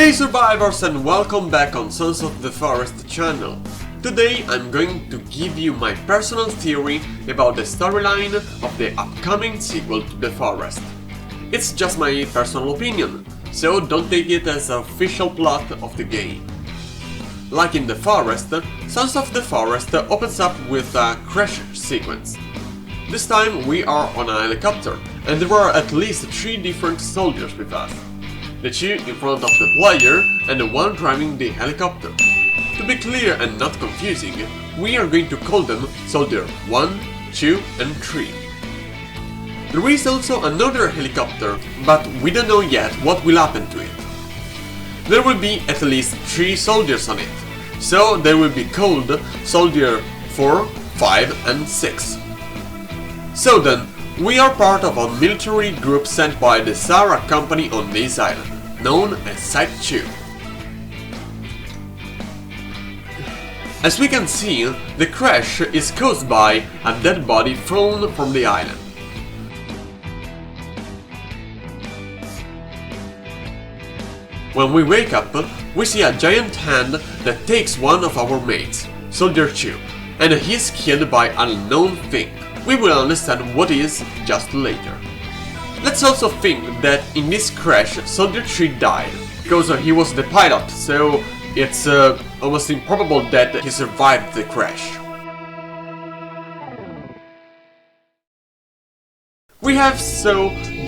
Hey survivors, and welcome back on Sons of the Forest channel. Today I'm going to give you my personal theory about the storyline of the upcoming sequel to The Forest. It's just my personal opinion, so don't take it as an official plot of the game. Like in The Forest, Sons of the Forest opens up with a crash sequence. This time we are on a helicopter, and there are at least 3 different soldiers with us. The 2 in front of the player and the 1 driving the helicopter. To be clear and not confusing, we are going to call them Soldier 1, 2 and 3. There is also another helicopter, but we don't know yet what will happen to it. There will be at least 3 soldiers on it, so they will be called Soldier 4, 5 and 6. So then, we are part of a military group sent by the Sarah company on this island, known as Site 2. As we can see, the crash is caused by a dead body thrown from the island. When we wake up, we see a giant hand that takes one of our mates, Soldier 2, and he is killed by an unknown thing. We will understand what is just later. Let's also think that in this crash Soldier 3 died, because he was the pilot, so it's almost improbable that he survived the crash. We have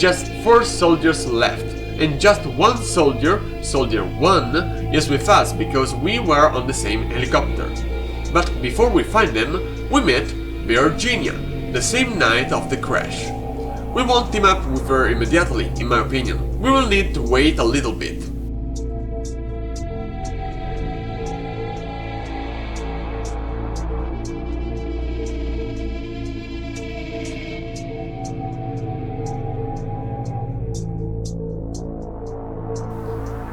just 4 soldiers left, and just 1 soldier, Soldier 1, is with us because we were on the same helicopter. But before we find them, we met Virginia, the same night of the crash. We won't team up with her immediately, in my opinion. We will need to wait a little bit.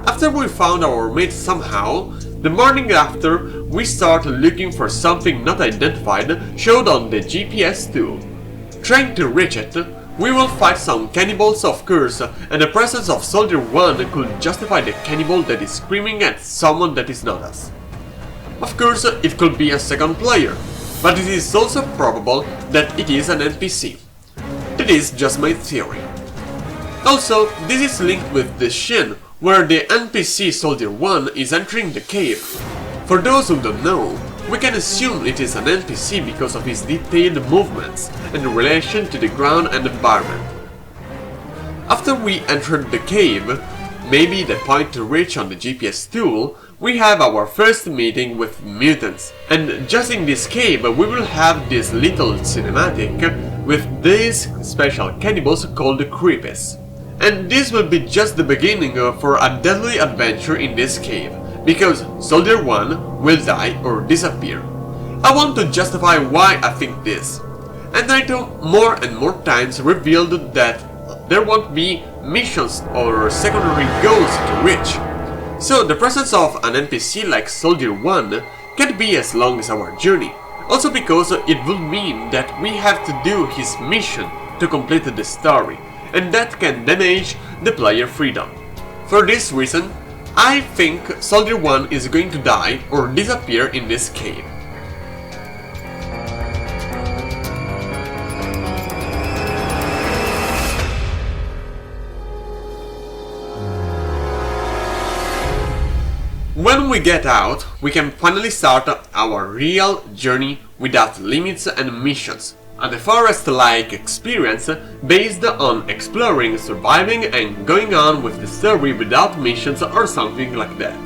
After we found our mate somehow, the morning after, we start looking for something not identified showed on the GPS tool. Trying to reach it, we will fight some cannibals of course, and the presence of Soldier 1 could justify the cannibal that is screaming at someone that is not us. Of course, it could be a second player, but it is also probable that it is an NPC. That is just my theory. Also, this is linked with the Shin, where the NPC Soldier 1 is entering the cave. For those who don't know, we can assume it is an NPC because of his detailed movements in relation to the ground and environment. After we entered the cave, maybe the point to reach on the GPS tool, we have our first meeting with mutants, and just in this cave we will have this little cinematic with these special cannibals called creepies. And this will be just the beginning for a deadly adventure in this cave, because Soldier 1 will die or disappear. I want to justify why I think this, and Naito more and more times revealed that there won't be missions or secondary goals to reach. So the presence of an NPC like Soldier 1 can't be as long as our journey, also because it would mean that we have to do his mission to complete the story, and that can damage the player freedom. For this reason, I think Soldier 1 is going to die or disappear in this cave. When we get out, we can finally start our real journey without limits and missions. A forest-like experience based on exploring, surviving and going on with the story without missions or something like that.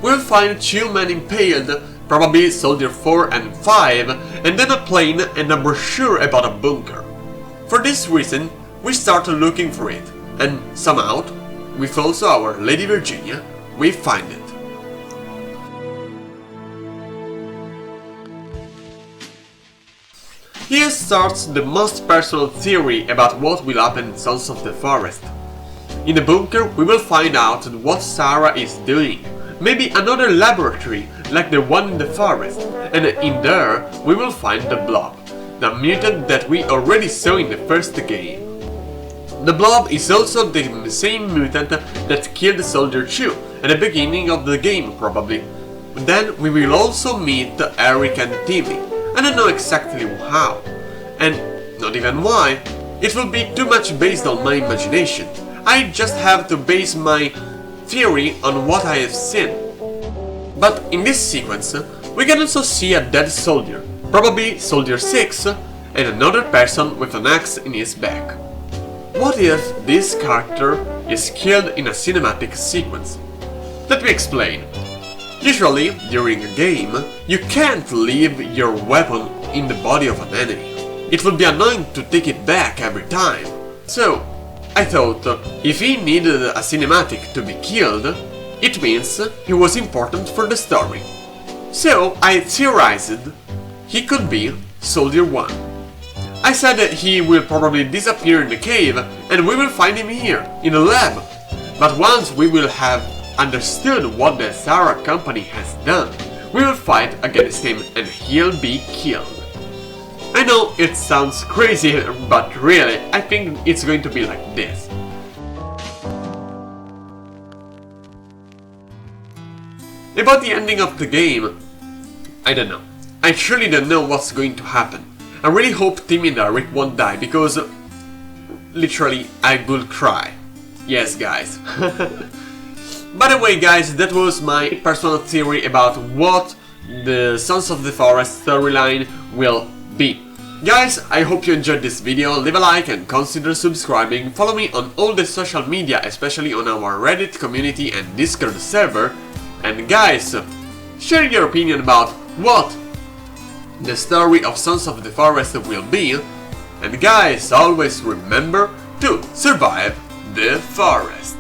We'll find 2 men impaled, probably Soldier 4 and 5, and then a plane and a brochure about a bunker. For this reason, we start looking for it, and somehow, with also our Lady Virginia, we find it. Here starts the most personal theory about what will happen in Sons of the Forest. In the bunker we will find out what Sarah is doing, maybe another laboratory like the one in the forest, and in there we will find the Blob, the mutant that we already saw in the first game. The Blob is also the same mutant that killed Soldier 2 at the beginning of the game, probably. Then we will also meet Eric and Timmy. I don't know exactly how, and not even why. It will be too much based on my imagination. I just have to base my theory on what I have seen. But in this sequence, we can also see a dead soldier, probably Soldier 6, and another person with an axe in his back. What if this character is killed in a cinematic sequence? Let me explain. Usually, during a game, you can't leave your weapon in the body of an enemy. It would be annoying to take it back every time. So, I thought, if he needed a cinematic to be killed, it means he was important for the story. So, I theorized he could be Soldier 1. I said that he will probably disappear in the cave and we will find him here, in the lab. But once we will have understood what the Zara company has done, we will fight against him and he'll be killed. I know it sounds crazy, but really, I think it's going to be like this. About the ending of the game, I don't know. I truly don't know what's going to happen. I really hope Timmy and Eric won't die, because literally I will cry. Yes, guys. By the way, guys, that was my personal theory about what the Sons of the Forest storyline will be. Guys, I hope you enjoyed this video, leave a like and consider subscribing, follow me on all the social media, especially on our Reddit community and Discord server, and guys, share your opinion about what the story of Sons of the Forest will be, and guys, always remember to survive the forest.